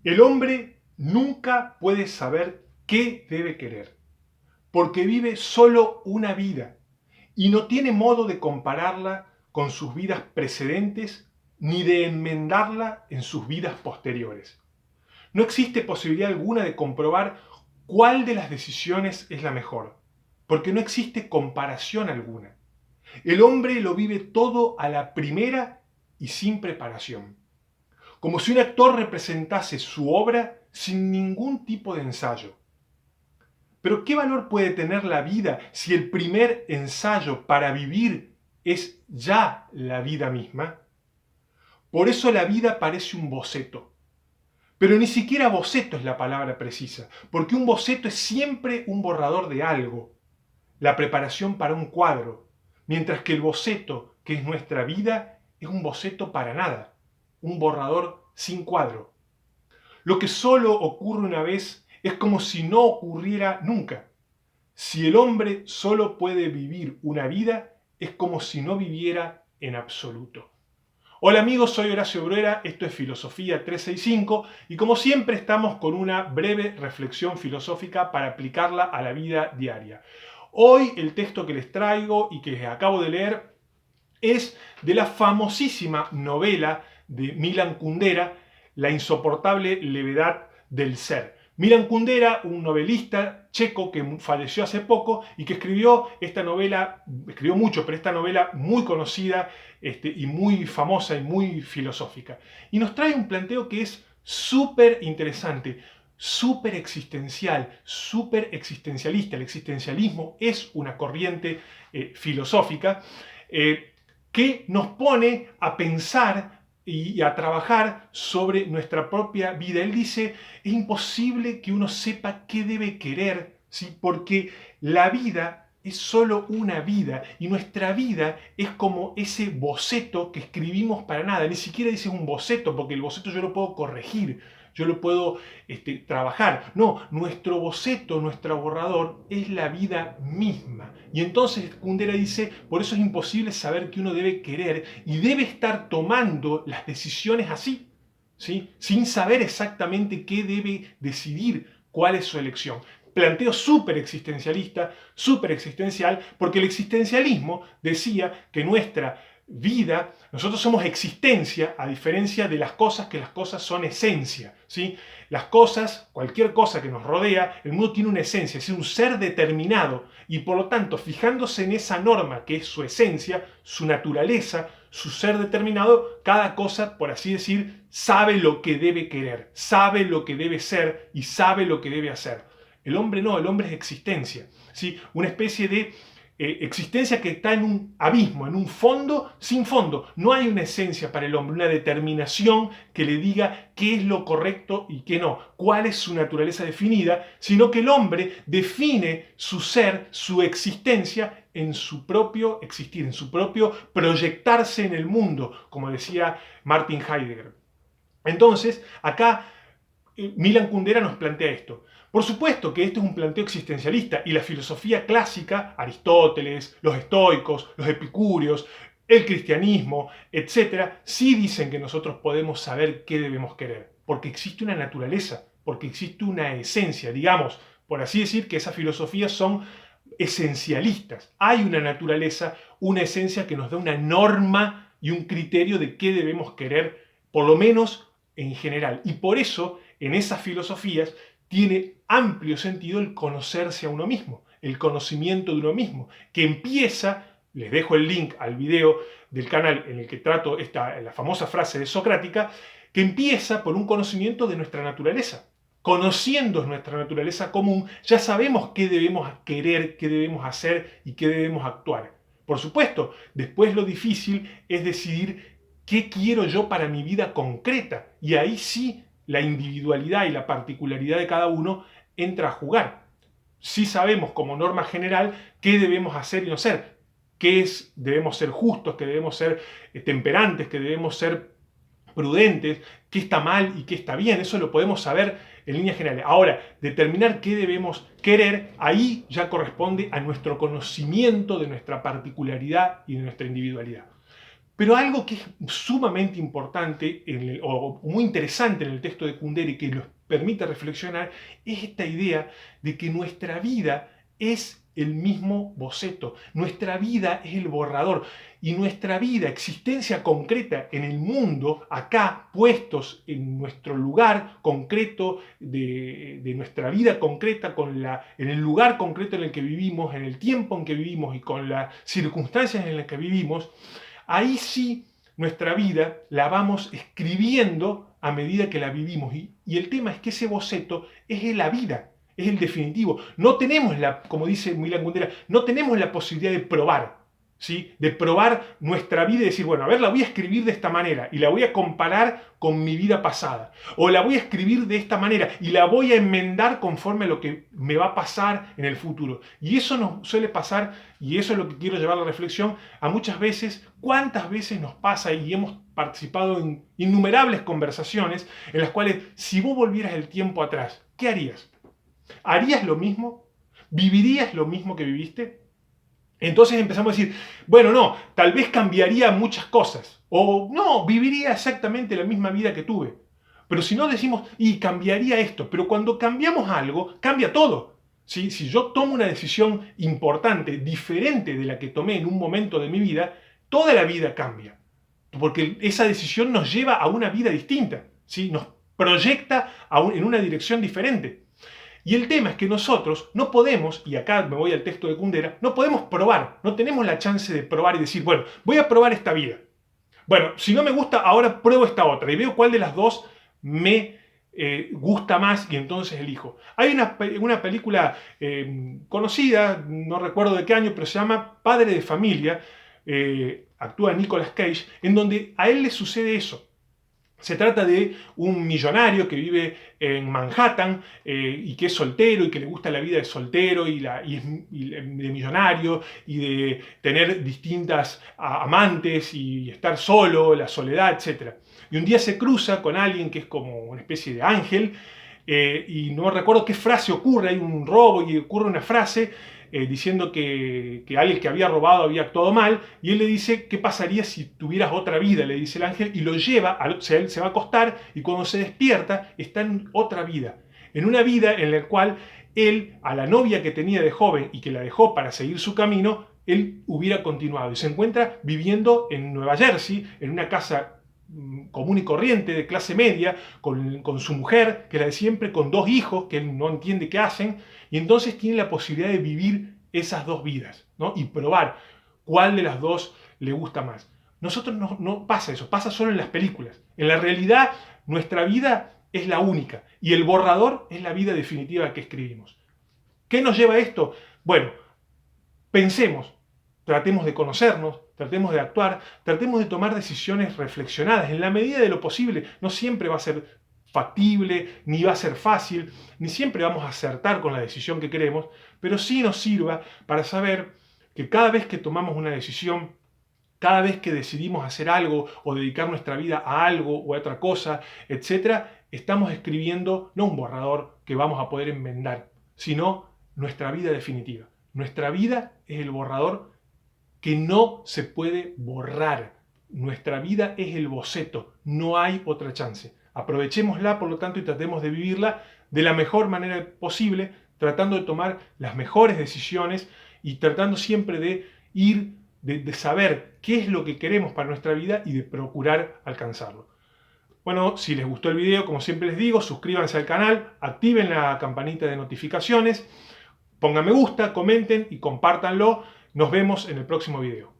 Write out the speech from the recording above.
El hombre nunca puede saber qué debe querer, porque vive solo una vida y no tiene modo de compararla con sus vidas precedentes ni de enmendarla en sus vidas posteriores. No existe posibilidad alguna de comprobar cuál de las decisiones es la mejor, porque no existe comparación alguna. El hombre lo vive todo a la primera y sin preparación, como si un actor representase su obra sin ningún tipo de ensayo. Pero ¿qué valor puede tener la vida si el primer ensayo para vivir es ya la vida misma? Por eso la vida parece un boceto. Pero ni siquiera boceto es la palabra precisa, porque un boceto es siempre un borrador de algo, la preparación para un cuadro, mientras que el boceto, que es nuestra vida, es un boceto para nada, un borrador sin cuadro. Lo que solo ocurre una vez es como si no ocurriera nunca. Si el hombre solo puede vivir una vida, es como si no viviera en absoluto. Hola amigos, soy Horacio Bruera, esto es Filosofía 365 y como siempre estamos con una breve reflexión filosófica para aplicarla a la vida diaria. Hoy el texto que les traigo y que les acabo de leer es de la famosísima novela de Milan Kundera, La insoportable levedad del ser. Milan Kundera, un novelista checo que falleció hace poco y que escribió esta novela, escribió mucho, pero esta novela muy conocida y muy famosa y muy filosófica. Y nos trae un planteo que es súper interesante, súper existencial, súper existencialista. El existencialismo es una corriente filosófica que nos pone a pensar y a trabajar sobre nuestra propia vida. Él dice, es imposible que uno sepa qué debe querer, ¿sí? Porque la vida es solo una vida y nuestra vida es como ese boceto que escribimos para nada. Ni siquiera dice un boceto, porque el boceto yo lo puedo corregir, yo lo puedo trabajar. No, nuestro boceto, nuestro borrador es la vida misma. Y entonces Kundera dice, por eso es imposible saber qué uno debe querer y debe estar tomando las decisiones así, ¿sí? Sin saber exactamente qué debe decidir, cuál es su elección. Planteo súper existencialista, súper existencial, porque el existencialismo decía que nuestra vida, nosotros somos existencia, a diferencia de las cosas, que las cosas son esencia, ¿sí? Las cosas, cualquier cosa que nos rodea, el mundo tiene una esencia, es un ser determinado, y por lo tanto, fijándose en esa norma que es su esencia, su naturaleza, su ser determinado, cada cosa, por así decir, sabe lo que debe querer, sabe lo que debe ser y sabe lo que debe hacer. El hombre no, el hombre es existencia, ¿sí? Una especie de existencia que está en un abismo, en un fondo sin fondo. No hay una esencia para el hombre, una determinación que le diga qué es lo correcto y qué no, cuál es su naturaleza definida, sino que el hombre define su ser, su existencia en su propio existir, en su propio proyectarse en el mundo, como decía Martin Heidegger. Entonces, acá Milan Kundera nos plantea esto. Por supuesto que este es un planteo existencialista y la filosofía clásica, Aristóteles, los estoicos, los epicúreos, el cristianismo, etcétera, sí dicen que nosotros podemos saber qué debemos querer, porque existe una naturaleza, porque existe una esencia, digamos, por así decir que esas filosofías son esencialistas. Hay una naturaleza, una esencia que nos da una norma y un criterio de qué debemos querer, por lo menos en general. Y por eso, en esas filosofías, tiene amplio sentido el conocerse a uno mismo, el conocimiento de uno mismo, que empieza, les dejo el link al video del canal en el que trato la famosa frase de Socrática, que empieza por un conocimiento de nuestra naturaleza. Conociendo nuestra naturaleza común, ya sabemos qué debemos querer, qué debemos hacer y qué debemos actuar. Por supuesto, después lo difícil es decidir qué quiero yo para mi vida concreta. Y ahí sí la individualidad y la particularidad de cada uno entra a jugar. Sí sabemos como norma general qué debemos hacer y no hacer. Debemos ser justos, que debemos ser temperantes, que debemos ser prudentes, qué está mal y qué está bien. Eso lo podemos saber en líneas generales. Ahora, determinar qué debemos querer, ahí ya corresponde a nuestro conocimiento de nuestra particularidad y de nuestra individualidad. Pero algo que es sumamente importante o muy interesante en el texto de Kundera que nos permite reflexionar es esta idea de que nuestra vida es el mismo boceto, nuestra vida es el borrador y nuestra vida, existencia concreta en el mundo, acá puestos en nuestro lugar concreto de nuestra vida concreta, en el lugar concreto en el que vivimos, en el tiempo en que vivimos y con las circunstancias en las que vivimos, ahí sí nuestra vida la vamos escribiendo a medida que la vivimos. Y el tema es que ese boceto es la vida, es el definitivo. No tenemos como dice Milan Kundera, no tenemos la posibilidad de probar, ¿sí? De probar nuestra vida y decir, bueno, a ver, la voy a escribir de esta manera y la voy a comparar con mi vida pasada. O la voy a escribir de esta manera y la voy a enmendar conforme a lo que me va a pasar en el futuro. Y eso nos suele pasar, y eso es lo que quiero llevar a la reflexión, a muchas veces, cuántas veces nos pasa y hemos participado en innumerables conversaciones en las cuales, si vos volvieras el tiempo atrás, ¿qué harías? ¿Harías lo mismo? ¿Vivirías lo mismo que viviste? Entonces empezamos a decir, bueno, no, tal vez cambiaría muchas cosas. O no, viviría exactamente la misma vida que tuve. Pero si no decimos, y cambiaría esto. Pero cuando cambiamos algo, cambia todo. ¿Sí? Si yo tomo una decisión importante, diferente de la que tomé en un momento de mi vida, toda la vida cambia. Porque esa decisión nos lleva a una vida distinta. ¿Sí? Nos proyecta en una dirección diferente. Y el tema es que nosotros no podemos, y acá me voy al texto de Kundera, no podemos probar, no tenemos la chance de probar y decir, bueno, voy a probar esta vida. Bueno, si no me gusta, ahora pruebo esta otra y veo cuál de las dos me gusta más y entonces elijo. Hay una película conocida, no recuerdo de qué año, pero se llama Padre de Familia, actúa Nicolas Cage, en donde a él le sucede eso. Se trata de un millonario que vive en Manhattan y que es soltero y que le gusta la vida de soltero y de millonario y de tener distintas amantes y estar solo, la soledad, etc. Y un día se cruza con alguien que es como una especie de ángel y no recuerdo qué frase ocurre, hay un robo y ocurre una frase diciendo que alguien que había robado había actuado mal, y él le dice, ¿qué pasaría si tuvieras otra vida? Le dice el ángel, y lo lleva, o sea, él se va a acostar, y cuando se despierta, está en otra vida, en una vida en la cual él, a la novia que tenía de joven y que la dejó para seguir su camino, él hubiera continuado, y se encuentra viviendo en Nueva Jersey, en una casa común y corriente, de clase media, con su mujer, que es la de siempre, con dos hijos que él no entiende qué hacen, y entonces tiene la posibilidad de vivir esas dos vidas, ¿no? Y probar cuál de las dos le gusta más. Nosotros no pasa eso, pasa solo en las películas. En la realidad, nuestra vida es la única, y el borrador es la vida definitiva que escribimos. ¿Qué nos lleva a esto? Bueno, pensemos, tratemos de conocernos, tratemos de actuar, tratemos de tomar decisiones reflexionadas en la medida de lo posible. No siempre va a ser factible, ni va a ser fácil, ni siempre vamos a acertar con la decisión que queremos, pero sí nos sirva para saber que cada vez que tomamos una decisión, cada vez que decidimos hacer algo o dedicar nuestra vida a algo o a otra cosa, etc., estamos escribiendo no un borrador que vamos a poder enmendar, sino nuestra vida definitiva. Nuestra vida es el borrador que no se puede borrar. Nuestra vida es el boceto, no hay otra chance. Aprovechémosla, por lo tanto, y tratemos de vivirla de la mejor manera posible, tratando de tomar las mejores decisiones y tratando siempre de saber qué es lo que queremos para nuestra vida y de procurar alcanzarlo. Bueno, si les gustó el video, como siempre les digo, suscríbanse al canal, activen la campanita de notificaciones, pongan me gusta, comenten y compártanlo. Nos vemos en el próximo video.